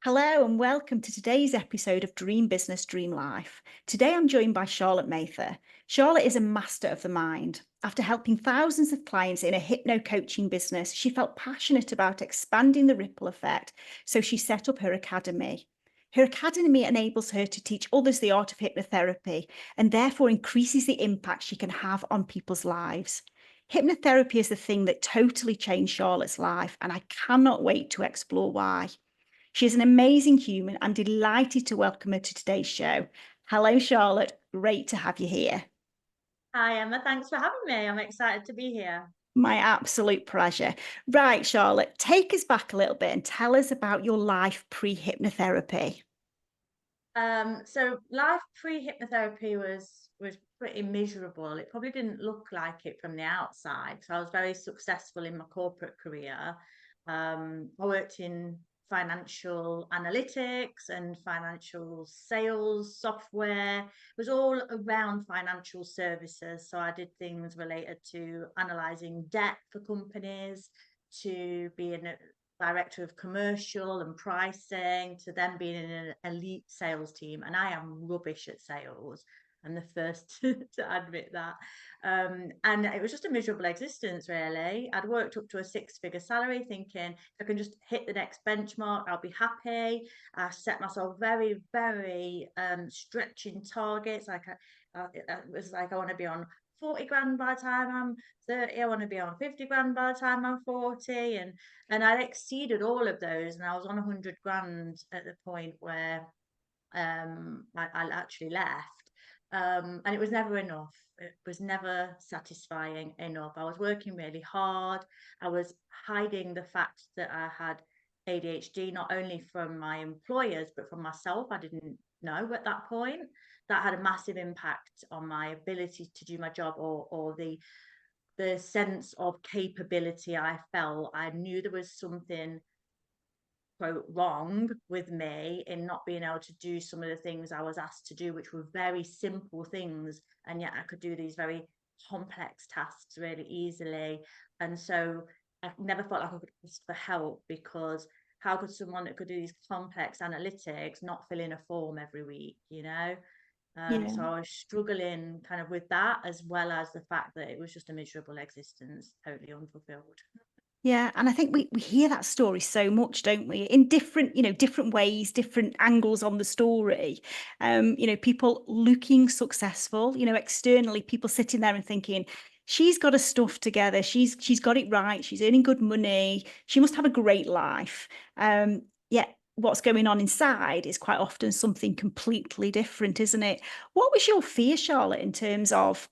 Hello and welcome to today's episode of Dream Business, Dream Life. Today I'm joined by Charlotte Mather. Charlotte is a master of the mind. After helping thousands of clients in a hypno coaching business, she felt passionate about expanding the ripple effect, so she set up her academy. Her academy enables her to teach others the art of hypnotherapy and therefore increases the impact she can have on people's lives. Hypnotherapy is the thing that totally changed Charlotte's life, and I cannot wait to explore why. She is an amazing human. I'm delighted to welcome her to today's show. Hello, Charlotte. Great to have you here. Hi, Emma. Thanks for having me. I'm excited to be here. My absolute pleasure. Right, Charlotte, take us back a little bit and tell us about your life pre hypnotherapy. So life pre-hypnotherapy was pretty miserable. It probably didn't look like it from the outside. So I was very successful in my corporate career. I worked in financial analytics and financial sales software. It was all around financial services. So I did things related to analyzing debt for companies, to being director of commercial and pricing, to then being in an elite sales team. And I am rubbish at sales. I'm the first to admit that. And it was just a miserable existence, really. I'd worked up to a six-figure salary thinking if I can just hit the next benchmark, I'll be happy. I set myself very, very stretching targets. It was like I want to be on 40 grand by the time I'm 30. I want to be on 50 grand by the time I'm 40. And I'd exceeded all of those, and I was on 100 grand at the point where I actually left. And it was never enough. It was never satisfying enough. I was working really hard. I was hiding the fact that I had ADHD, not only from my employers, but from myself. I didn't know at that point. That had a massive impact on my ability to do my job, or the sense of capability I felt. I knew there was something quote wrong with me in not being able to do some of the things I was asked to do, which were very simple things, and yet I could do these very complex tasks really easily. And so I never felt like I could ask for help, because how could someone that could do these complex analytics not fill in a form every week? Yeah. So I was struggling kind of with that, as well as the fact that it was just a miserable existence, totally unfulfilled. Yeah, and I think we hear that story so much, don't we? In different, different ways, different angles on the story. People looking successful, externally, people sitting there and thinking, she's got her stuff together, she's got it right, she's earning good money, she must have a great life. Yet what's going on inside is quite often something completely different, isn't it? What was your fear, Charlotte, in terms of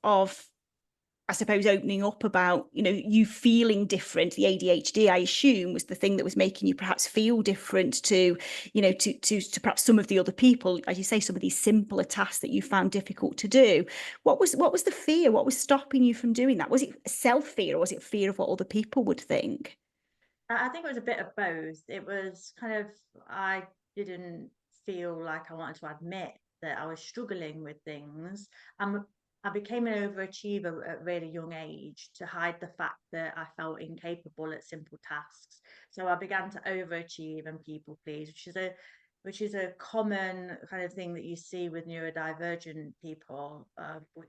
I suppose opening up about, you feeling different? The ADHD, I assume, was the thing that was making you perhaps feel different to, to perhaps some of the other people, as you say, some of these simpler tasks that you found difficult to do. What was the fear? What was stopping you from doing that? Was it self-fear, or was it fear of what other people would think? I think it was a bit of both. It was kind of, I didn't feel like I wanted to admit that I was struggling with things. I'm, I became an overachiever at a really young age to hide the fact that I felt incapable at simple tasks. So I began to overachieve and people please, which is a common kind of thing that you see with neurodivergent people.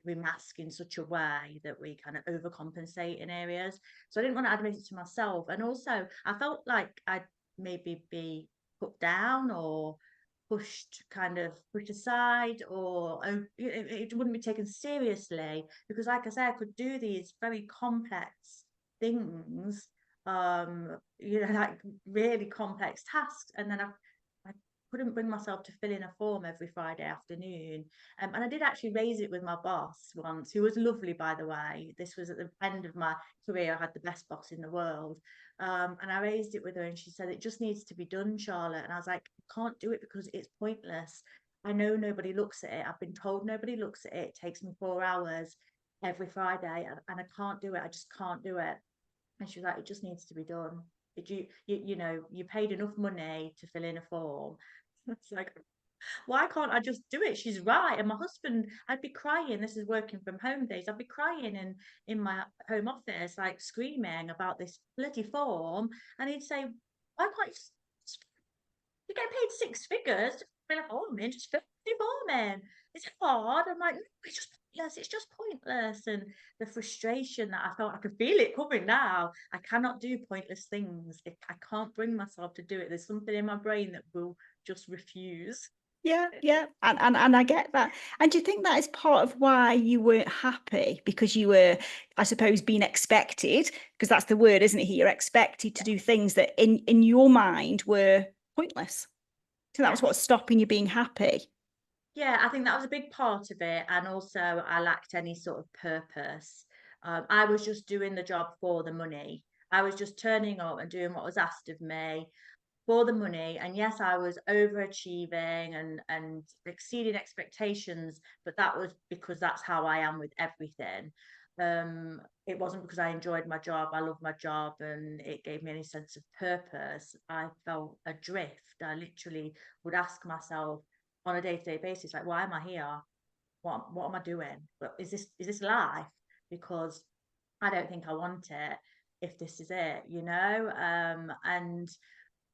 We mask in such a way that we kind of overcompensate in areas. So I didn't want to admit it to myself. And also, I felt like I'd maybe be put down or pushed aside, or it wouldn't be taken seriously, because like I say, I could do these very complex things, like really complex tasks, and then I couldn't bring myself to fill in a form every Friday afternoon. And I did actually raise it with my boss once, who was lovely, by the way. This was at the end of my career. I had the best boss in the world. And I raised it with her, and she said, "It just needs to be done, Charlotte." And I was like, "I can't do it because it's pointless. I know nobody looks at it. I've been told nobody looks at it. It takes me 4 hours every Friday, and I can't do it. I just can't do it." And she was like, "It just needs to be done. You paid enough money to fill in a form." It's like, why can't I just do it? She's right. And my husband, I'd be crying. This is working from home days. I'd be crying in my home office, like screaming about this bloody form. And he'd say, "Why can't you You get paid six figures to fill a form in, just fill the form in. It's hard. I'm like, "No, it's just pointless. It's just pointless." And the frustration that I felt, I could feel it coming now. I cannot do pointless things. I can't bring myself to do it. There's something in my brain that will just refuse. Yeah, yeah, and I get that. And do you think that is part of why you weren't happy? Because you were, I suppose, being expected, because that's the word, isn't it? Here, you're expected to do things that in your mind were pointless. So that was what's Yes. stopping you being happy. Yeah, I think that was a big part of it, and also I lacked any sort of purpose. I was just doing the job for the money. I was just turning up and doing what was asked of me for the money. And yes, I was overachieving and exceeding expectations, but that was because that's how I am with everything. It wasn't because I enjoyed my job. I loved my job, and it gave me any sense of purpose. I felt adrift. I literally would ask myself on a day-to-day basis, like, why am I here? What am I doing? Is this life? Because I don't think I want it if this is it, you know? And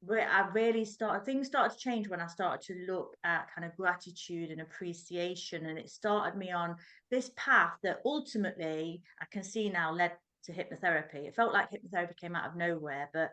where I really started, things started to change when I started to look at kind of gratitude and appreciation. And it started me on this path that ultimately I can see now led to hypnotherapy. It felt like hypnotherapy came out of nowhere, but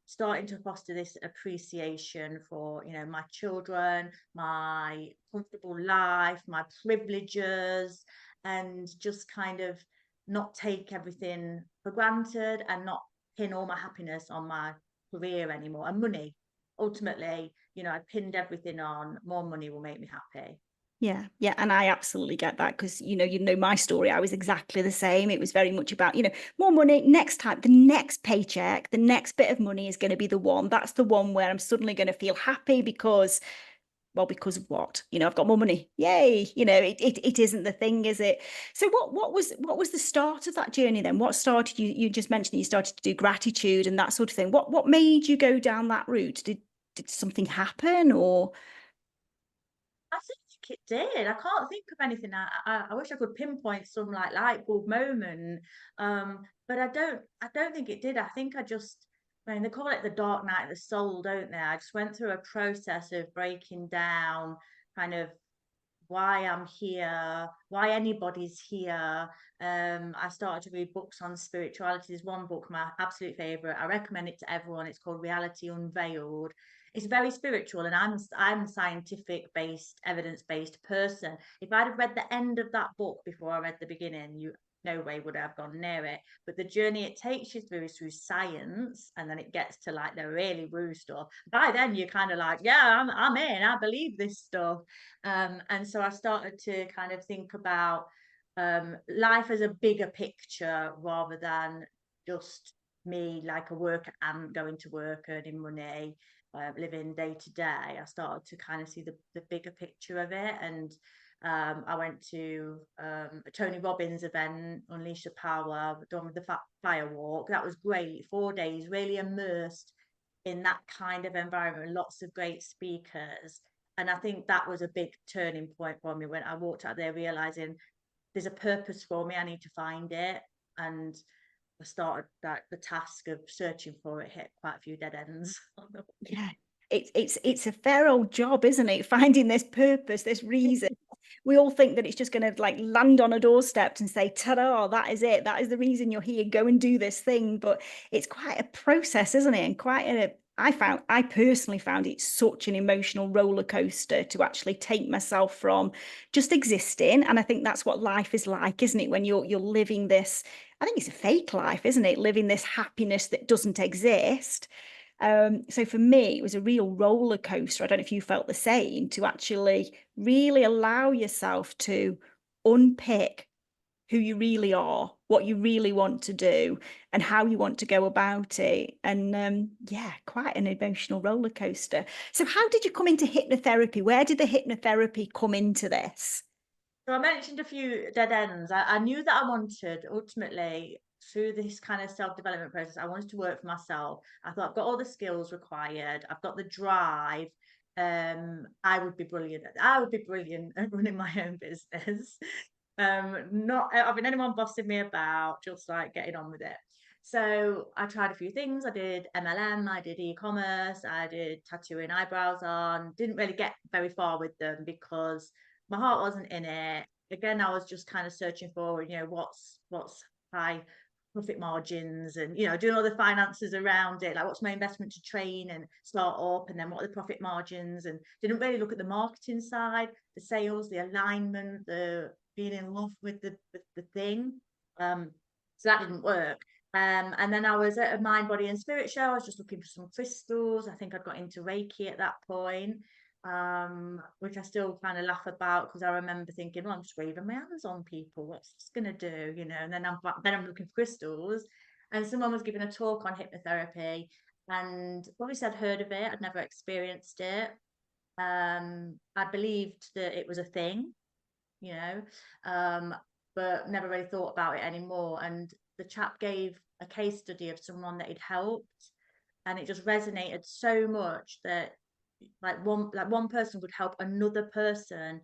starting to foster this appreciation for, my children, my comfortable life, my privileges, and just kind of not take everything for granted and not pin all my happiness on my career anymore and money. Ultimately, I pinned everything on more money will make me happy. Yeah, yeah, and I absolutely get that because you know my story. I was exactly the same. It was very much about more money. Next time, the next paycheck, the next bit of money is going to be the one. That's the one where I'm suddenly going to feel happy because, well, because of what? I've got more money. Yay! It isn't the thing, is it? So what was the start of that journey then? What started you? You just mentioned that you started to do gratitude and that sort of thing. What made you go down that route? Did something happen or? I think it did. I can't think of anything. I wish I could pinpoint some like light bulb moment, but I don't think it did. I think I mean, they call it the dark night of the soul, don't they? I just went through a process of breaking down, kind of why I'm here, why anybody's here. I started to read books on spirituality. There's one book, my absolute favorite. I recommend it to everyone. It's called Reality Unveiled. It's very spiritual, and I'm a scientific based, evidence based person. If I'd have read the end of that book before I read the beginning, you no way would I have gone near it. But the journey it takes you through is through science, and then it gets to like the really woo stuff. By then, you're kind of like, yeah, I'm in. I believe this stuff. And so I started to kind of think about life as a bigger picture rather than just me like a worker and going to work, earning money, living day to day. I started to kind of see the bigger picture of it. And I went to a Tony Robbins event, Unleash the Power, done with the fire walk. That was great. 4 days, really immersed in that kind of environment, lots of great speakers. And I think that was a big turning point for me when I walked out there realizing there's a purpose for me. I need to find it. And I started that the task of searching for it, hit quite a few dead ends on the way. Yeah, it's a fair old job, isn't it? Finding this purpose, this reason. We all think that it's just going to like land on a doorstep and say, ta-da, that is it. That is the reason you're here. Go and do this thing. But it's quite a process, isn't it? And I personally found it such an emotional roller coaster to actually take myself from just existing. And I think that's what life is like, isn't it? When you're living this, I think it's a fake life, isn't it? Living this happiness that doesn't exist. So for me, it was a real roller coaster. I don't know if you felt the same, to actually really allow yourself to unpick who you really are, what you really want to do, and how you want to go about it. And yeah, quite an emotional roller coaster. So, how did you come into hypnotherapy? Where did the hypnotherapy come into this? So I mentioned a few dead ends. I knew that I wanted ultimately through this kind of self-development process, I wanted to work for myself. I thought I've got all the skills required, I've got the drive. I would be brilliant. I would be brilliant at running my own business. Not having anyone bossing me about, just like getting on with it. So I tried a few things. I did MLM, I did e-commerce, I did tattooing eyebrows on. Didn't really get very far with them because my heart wasn't in it. Again, I was just kind of searching for, what's high profit margins, and doing all the finances around it, like what's my investment to train and start up, and then what are the profit margins, and didn't really look at the marketing side, the sales, the alignment, the being in love with the thing. So that didn't work. And then I was at a mind, body, and spirit show. I was just looking for some crystals. I think I'd got into Reiki at that point, which I still kind of laugh about because I remember thinking, well, I'm just waving my hands on people. What's this gonna do? And then I'm looking for crystals, and someone was giving a talk on hypnotherapy, and obviously I'd heard of it. I'd never experienced it. I believed that it was a thing, you know, um, but never really thought about it anymore. And the chap gave a case study of someone that he'd helped, and it just resonated so much that like one person would help another person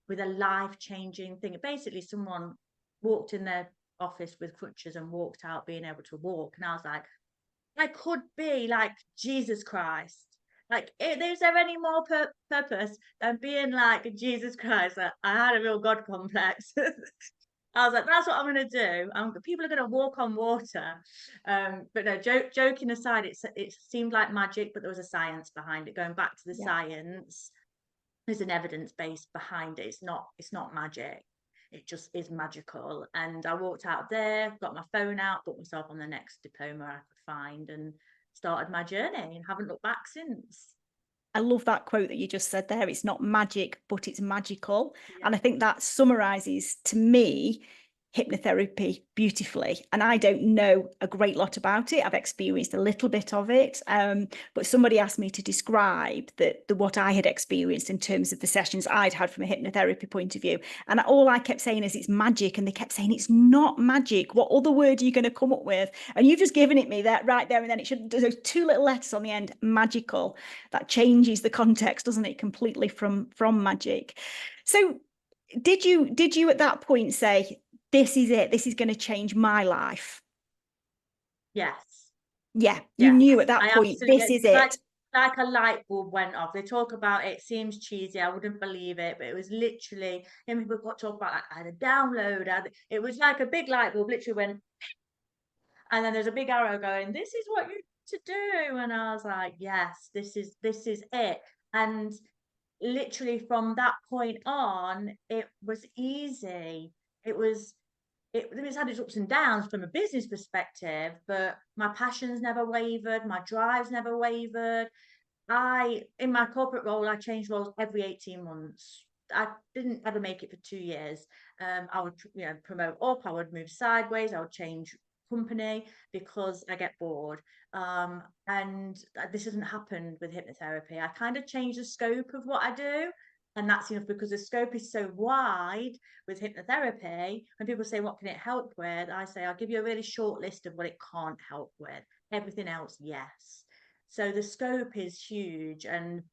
with a life-changing thing. Basically, someone walked in their office with crutches and walked out being able to walk, and I was like, I could be like Jesus Christ. Like, is there any more purpose than being like Jesus Christ? I had a real God complex. I was like, that's what I'm going to do. People are going to walk on water. But no, joking aside, it seemed like magic, but there was a science behind it. Going back to the Yeah. science, there's an evidence base behind it. It's not magic. It just is magical. And I walked out of there, got my phone out, booked myself on the next diploma I could find, and started my journey and haven't looked back since. I love that quote that you just said there. It's not magic, but it's magical. Yeah. And I think that summarizes to me hypnotherapy beautifully. And I don't know a great lot about it. I've experienced a little bit of it. But somebody asked me to describe what I had experienced in terms of the sessions I'd had from a hypnotherapy point of view. And all I kept saying is it's magic. And they kept saying it's not magic. What other word are you going to come up with? And you've just given it me that right there. And then it should, there's two little letters on the end, magical. That changes the context, doesn't it, completely from magic. So did you at that point say, this is it, this is going to change my life? Yes. Yeah, you Yes. knew at that I point, absolutely. this is It's like it. like a light bulb went off. They talk about it, seems cheesy. I wouldn't believe it, but it was literally. People got talk about like I had a download. It was like a big light bulb, literally went, and then there's a big arrow going, "This is what you need to do." And I was like, "Yes, this is it." And literally from that point on, it was easy. It was it's had its ups and downs from a business perspective, but my passions never wavered, my drives never wavered. In my corporate role, I changed roles every 18 months. I didn't ever make it for 2 years. I would, promote up, I would move sideways, I would change company because I get bored. And this hasn't happened with hypnotherapy. I kind of changed the scope of what I do. And that's enough because the scope is so wide with hypnotherapy. When people say, what can it help with? I say, I'll give you a really short list of what it can't help with. Everything else, yes. So the scope is huge. And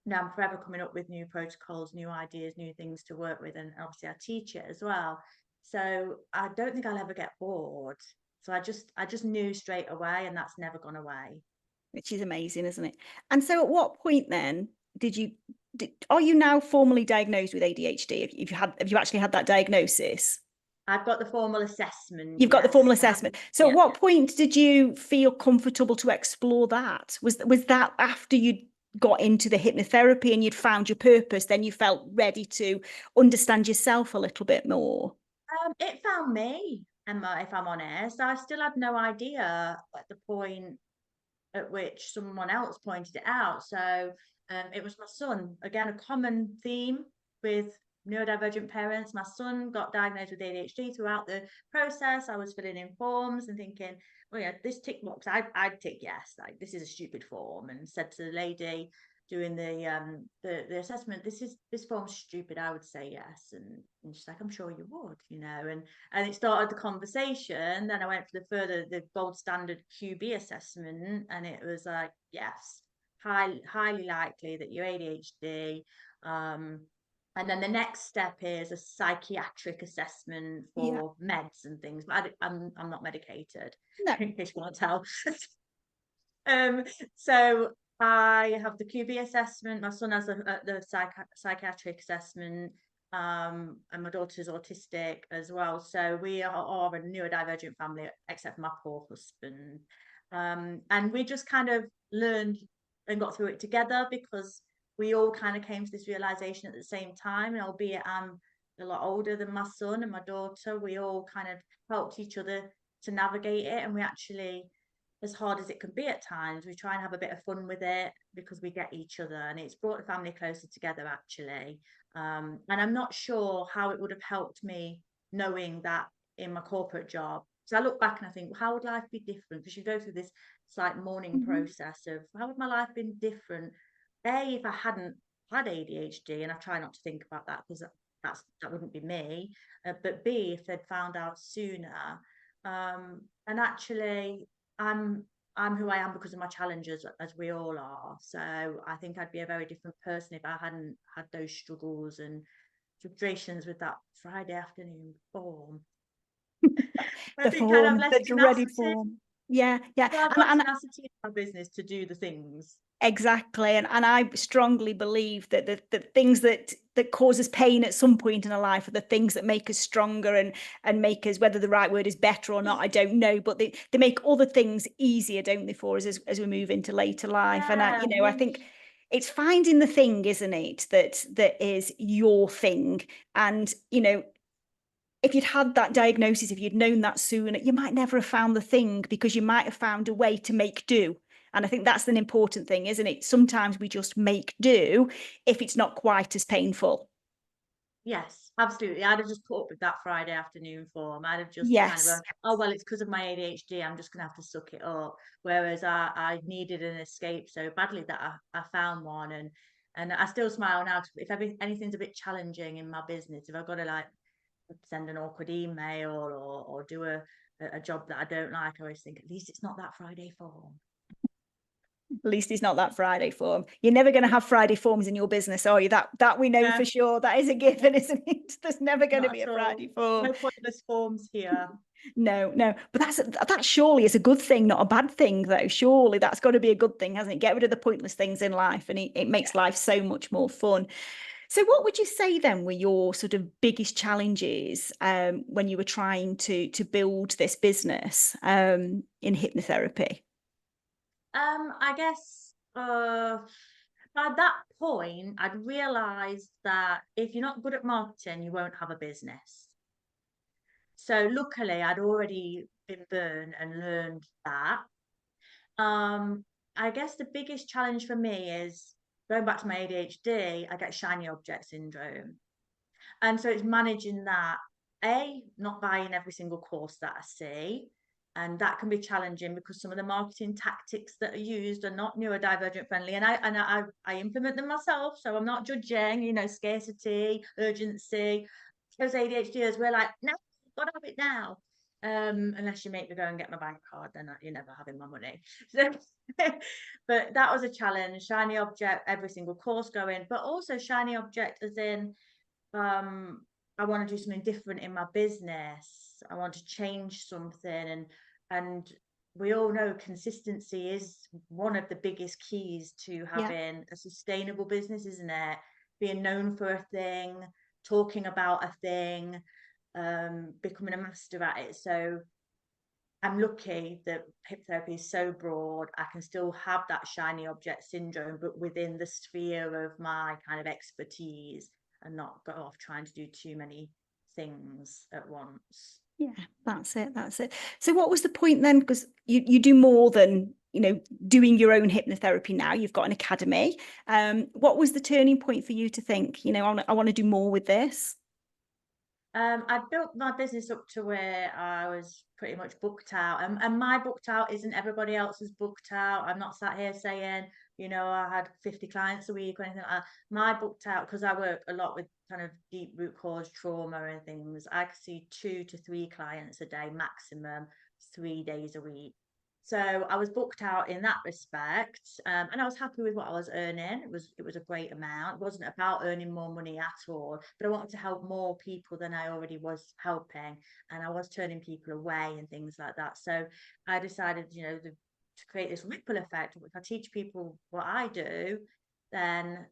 now I'm forever coming up with new protocols, new ideas, new things to work with. And obviously I teach it as well. So I don't think I'll ever get bored. So I just knew straight away, and that's never gone away. Which is amazing, isn't it? And so at what point then are you now formally diagnosed with ADHD? Have you actually had that diagnosis? I've got the formal assessment, You've got the yes. formal I haven't, assessment. So at yeah. what point did you feel comfortable to explore that? Was that after you got into the hypnotherapy and you'd found your purpose, then you felt ready to understand yourself a little bit more? It found me, Emma, if I'm honest. I still had no idea at the point at which someone else pointed it out. So it was my son. Again, a common theme with neurodivergent parents. My son got diagnosed with ADHD. Throughout the process, I was filling in forms and thinking, well, yeah, this tick box, I'd tick yes, like this is a stupid form, and said to the lady doing the assessment, this form's stupid, I would say yes. And she's like, I'm sure you would, and it started the conversation. Then I went for the gold standard QB assessment, and it was like, yes, highly likely that you're ADHD. And then the next step is a psychiatric assessment Yeah. for meds and things. But I'm not medicated, No. in case you want to tell. Um, so I have the QB assessment. My son has the psychiatric assessment, and my daughter's autistic as well. So we are a neurodivergent family, except for my poor husband. And we just kind of learned and got through it together because we all kind of came to this realization at the same time. And albeit I'm a lot older than my son and my daughter, we all kind of helped each other to navigate it, and we actually, as hard as it can be at times, we try and have a bit of fun with it because we get each other, and it's brought the family closer together actually. And I'm not sure how it would have helped me knowing that in my corporate job. So I look back and I think, well, how would life be different? Because you go through this like mourning Mhm. process of how would my life been different? A, if I hadn't had ADHD, and I try not to think about that because that wouldn't be me. But B, if they'd found out sooner. And actually, I'm I'm who I am because of my challenges, as we all are. So I think I'd be a very different person if I hadn't had those struggles and frustrations with that Friday afternoon form. I The think I'd have form, less the dreaded tenacity. form. Yeah, yeah. Well, I've got And tenacity in my business to do the things. exactly. And I strongly believe that the things that cause us pain at some point in our life are the things that make us stronger and make us, whether the right word is better or not, I don't know, but they make other things easier, don't they, for us as we move into later life. And Yeah, I we think it's finding the thing, isn't it, that is your thing. And, if you'd had that diagnosis, if you'd known that sooner, you might never have found the thing because you might have found a way to make do. And I think that's an important thing, isn't it? Sometimes we just make do if it's not quite as painful. Yes, absolutely. I'd have just put up with that Friday afternoon form. I'd have just kind of Yes. gone, oh, well, it's because of my ADHD. I'm just going to have to suck it up. Whereas I needed an escape so badly that I found one. And I still smile now 'cause if anything's a bit challenging in my business, if I've got to like send an awkward email or do a job that I don't like, I always think, at least it's not that Friday form. At least it's not that Friday form. You're never going to have Friday forms in your business, are you? That we know Yeah, for sure. That is a given, isn't it? There's never going to not be at a all. Friday form. No pointless forms here. No, no. But that surely is a good thing, not a bad thing, though. Surely that's got to be a good thing, hasn't it? Get rid of the pointless things in life, and it makes life so much more fun. So, what would you say then were your sort of biggest challenges when you were trying to build this business in hypnotherapy? I guess by that point, I'd realised that if you're not good at marketing, you won't have a business. So luckily, I'd already been burned and learned that. Um, I guess the biggest challenge for me is going back to my ADHD. I get shiny object syndrome, and so it's managing that. A, not buying every single course that I see. And that can be challenging because some of the marketing tactics that are used are not neurodivergent friendly. And I implement them myself. So I'm not judging, scarcity, urgency. Those ADHDers, we're like, no, gotta have it now. Unless you make me go and get my bank card, then you're never having my money. So, but that was a challenge. Shiny object, every single course going, but also shiny object as in um I want to do something different in my business. I want to change something, and we all know consistency is one of the biggest keys to Yeah. having a sustainable business, isn't it? Being known for a thing, talking about a thing, becoming a master at it. So I'm lucky that hypnotherapy is so broad. I can still have that shiny object syndrome, but within the sphere of my kind of expertise and not go off trying to do too many things at once. Yeah, that's it. That's it. So what was the point then? Because you do more than, doing your own hypnotherapy now. You've got an academy. What was the turning point for you to think, I want to do more with this? I built my business up to where I was pretty much booked out, and my booked out isn't everybody else's booked out. I'm not sat here saying, I had 50 clients a week or anything like that. My booked out, because I work a lot with kind of deep root cause trauma and things. I could see 2 to 3 clients a day maximum, 3 days a week. So I was booked out in that respect, and I was happy with what I was earning. It was a great amount. It wasn't about earning more money at all, but I wanted to help more people than I already was helping, and I was turning people away and things like that. So I decided, to create this ripple effect. If I teach people what I do, then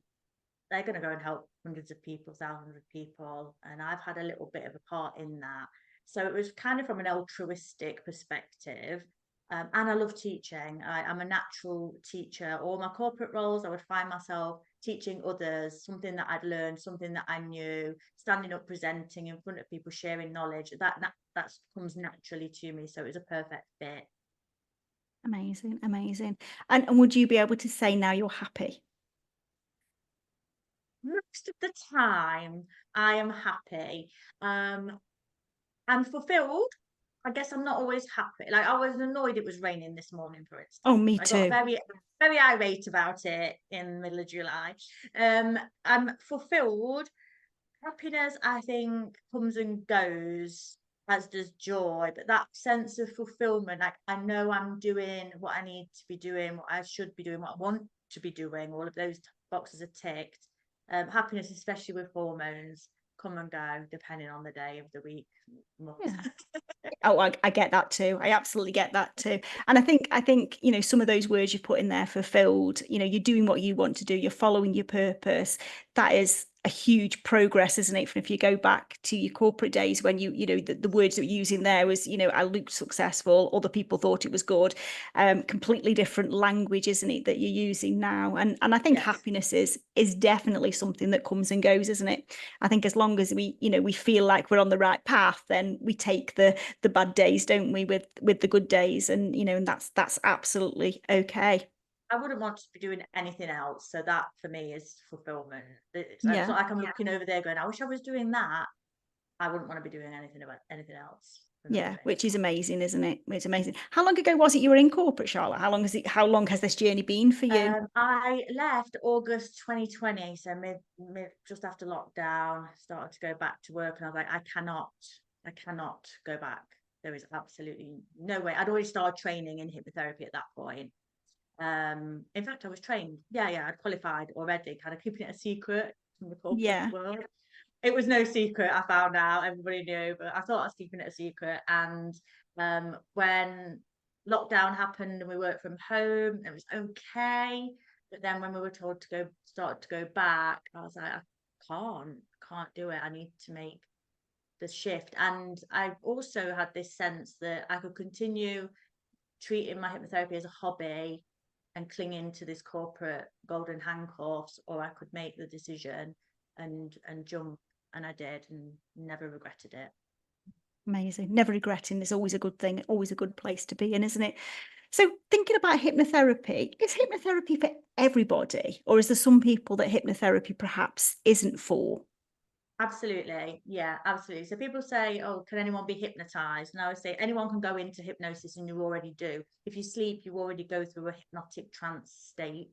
they're going to go and help hundreds of people, thousands of people, and I've had a little bit of a part in that. So it was kind of from an altruistic perspective. And I love teaching. I'm a natural teacher. All my corporate roles, I would find myself teaching others something that I'd learned, something that I knew, standing up, presenting in front of people, sharing knowledge. That comes naturally to me. So it was a perfect fit. Amazing, amazing. And would you be able to say now you're happy? Most of the time, I am happy. I'm fulfilled. I guess I'm not always happy. Like, I was annoyed it was raining this morning, for Oh, instance. me I got too. very irate about it in the middle of July. I'm fulfilled. Happiness, I think, comes and goes, as does joy. But that sense of fulfillment, like, I know I'm doing what I need to be doing, what I should be doing, what I want to be doing. All of those boxes are ticked. Happiness, especially with hormones, come and go depending on the day of the week, month. Yeah. Oh, I get that too. I absolutely get that too. And I think, some of those words you put in there, fulfilled, you're doing what you want to do, you're following your purpose. That is a huge progress, isn't it? From if you go back to your corporate days when the words that you're using there was, I looked successful, other people thought it was good. Completely different language, isn't it, that you're using now? And I think Yes. happiness is definitely something that comes and goes, isn't it? I think as long as we feel like we're on the right path, then we take the bad days, don't we, with the good days, and that's absolutely okay. I wouldn't want to be doing anything else. So that for me is fulfillment. It's Yeah, not like I'm looking over there going, I wish I was doing that. I wouldn't want to be doing anything about anything else for me. yeah, which is amazing, isn't it? It's amazing. How long ago was it you were in corporate, Charlotte? How long has this journey been for you? I left August 2020, so mid just after lockdown, started to go back to work, and I was like, I cannot go back. There is absolutely no way. I'd already started training in hypnotherapy at that point. In fact, I was trained. Yeah, I'd qualified already, kind of keeping it a secret from the corporate Yeah. world. It was no secret, I found out, everybody knew, but I thought I was keeping it a secret. And when lockdown happened and we worked from home, it was okay. But then when we were told to start to go back, I was like, I can't do it. I need to make the shift. And I also had this sense that I could continue treating my hypnotherapy as a hobby and clinging to this corporate golden handcuffs, or I could make the decision and jump, and I did, and never regretted it. Amazing. Never regretting is always a good thing, always a good place to be in, isn't it? So thinking about hypnotherapy, is hypnotherapy for everybody, or is there some people that hypnotherapy perhaps isn't for? Absolutely. Yeah, absolutely. So people say, oh, can anyone be hypnotized? And I would say anyone can go into hypnosis, and you already do. If you sleep, you already go through a hypnotic trance state.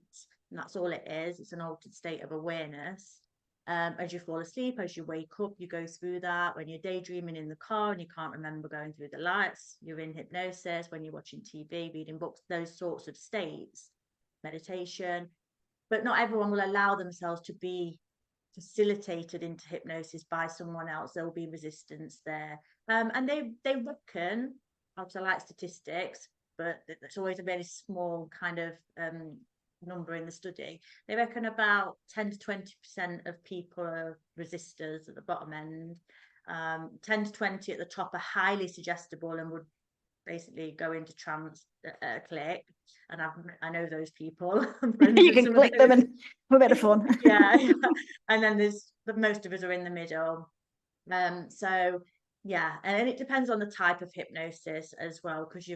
And that's all it is. It's an altered state of awareness. As you fall asleep, as you wake up, you go through that. When you're daydreaming in the car and you can't remember going through the lights, you're in hypnosis. When you're watching TV, reading books, those sorts of states, meditation. But not everyone will allow themselves to be facilitated into hypnosis by someone else. There will be resistance there. And they reckon, obviously I like statistics, but it's always a very small kind of number in the study. They reckon about 10 to 20% of people are resistors at the bottom end. 10 to 20 at the top are highly suggestible and would basically go into trance at a click. And I know those people. I'm friends You with can some of click them those. and have a bit of fun. Yeah, yeah. And then most of us are in the middle. So yeah, and it depends on the type of hypnosis as well, because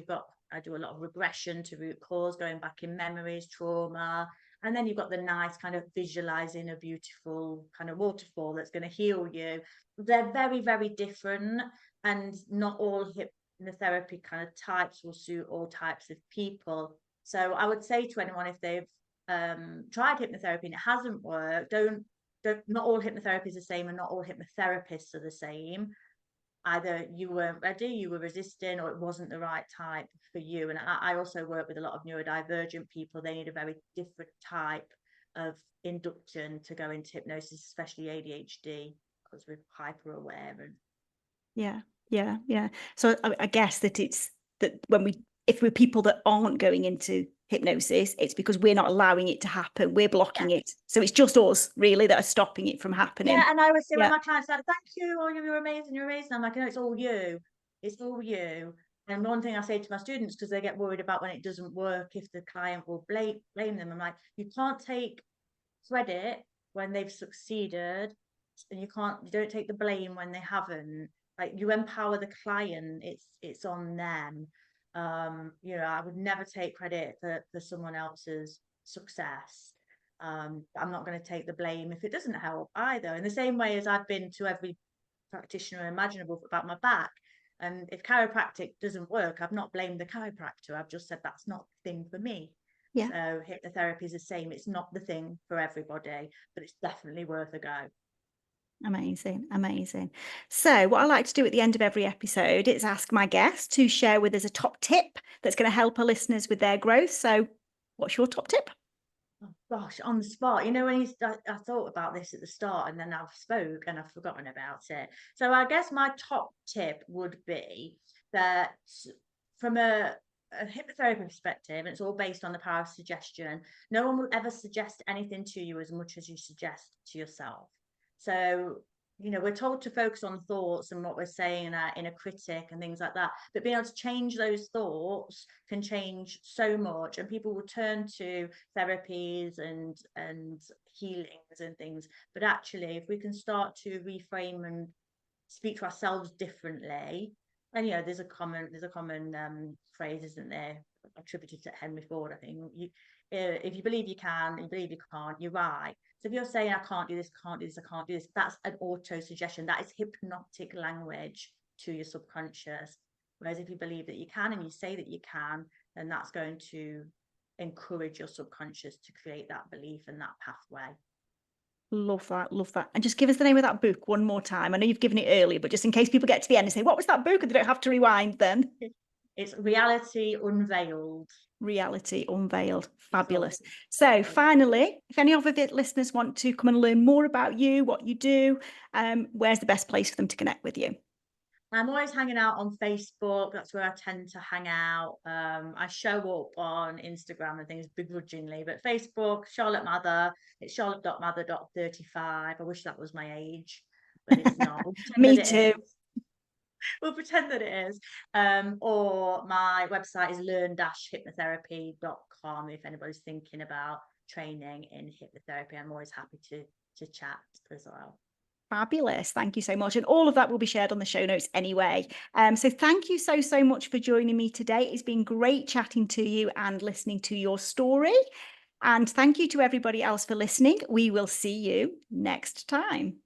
I do a lot of regression to root cause, going back in memories, trauma, and then you've got the nice kind of visualizing a beautiful kind of waterfall that's going to heal you. They're very, very different, and not all hypnotherapy kind of types will suit all types of people. So I would say to anyone, if they've tried hypnotherapy and it hasn't worked, don't not all hypnotherapy is the same, and not all hypnotherapists are the same. either you weren't ready, you were resisting, or it wasn't the right type for you. And I also work with a lot of neurodivergent people. They need a very different type of induction to go into hypnosis, especially ADHD, because we're hyper aware. And Yeah, yeah. So I guess that it's that if we're people that aren't going into hypnosis, it's because we're not allowing it to happen. We're blocking it. So it's just us really that are stopping it from happening. yeah, and I always say when Yeah, my clients say, "Thank you, oh, you're amazing, you're amazing," I'm like, "No, it's all you. It's all you." And one thing I say to my students, because they get worried about when it doesn't work, if the client will blame them, I'm like, you can't take credit when they've succeeded, and you don't take the blame when they haven't. Like, you empower the client, it's on them. I would never take credit for someone else's success. I'm not going to take the blame if it doesn't help either. In the same way as I've been to every practitioner imaginable about my back, and if chiropractic doesn't work, I've not blamed the chiropractor. I've just said that's not the thing for me. yeah. So hypnotherapy is the same. It's not the thing for everybody, but it's definitely worth a go. Amazing, amazing. So, what I like to do at the end of every episode is ask my guests to share with us a top tip that's going to help our listeners with their growth. So, what's your top tip? Oh, gosh, on the spot. I thought about this at the start, and then I've spoke and I've forgotten about it. So I guess my top tip would be that from a hypnotherapy perspective, and it's all based on the power of suggestion, no one will ever suggest anything to you as much as you suggest to yourself. So, we're told to focus on thoughts and what we're saying in a inner critic and things like that. But being able to change those thoughts can change so much. And people will turn to therapies and healings and things. But actually, if we can start to reframe and speak to ourselves differently, and there's a common phrase, isn't there, attributed to Henry Ford, I think. If you believe you can, and you believe you can't, you're right. So if you're saying, "I can't do this, can't do this, I can't do this," that's an auto suggestion. That is hypnotic language to your subconscious. Whereas if you believe that you can and you say that you can, then that's going to encourage your subconscious to create that belief and that pathway. Love that, love that. And just give us the name of that book one more time. I know you've given it earlier, but just in case people get to the end and say, "What was that book?" and they don't have to rewind then. It's Reality Unveiled. Reality Unveiled. So, Fabulous. So finally, if any of the listeners want to come and learn more about you, what you do, where's the best place for them to connect with you? I'm always hanging out on Facebook. That's where I tend to hang out. I show up on Instagram and things begrudgingly, but Facebook, Charlotte Mather, it's charlotte.mather.35. I wish that was my age, but it's not. We'll pretend Me that too. it is. We'll pretend that it is. Or my website is learn-hypnotherapy.com if anybody's thinking about training in hypnotherapy. I'm always happy to chat as well. Fabulous. Thank you so much. And all of that will be shared on the show notes anyway. So thank you so, so much for joining me today. It's been great chatting to you and listening to your story. And thank you to everybody else for listening. We will see you next time.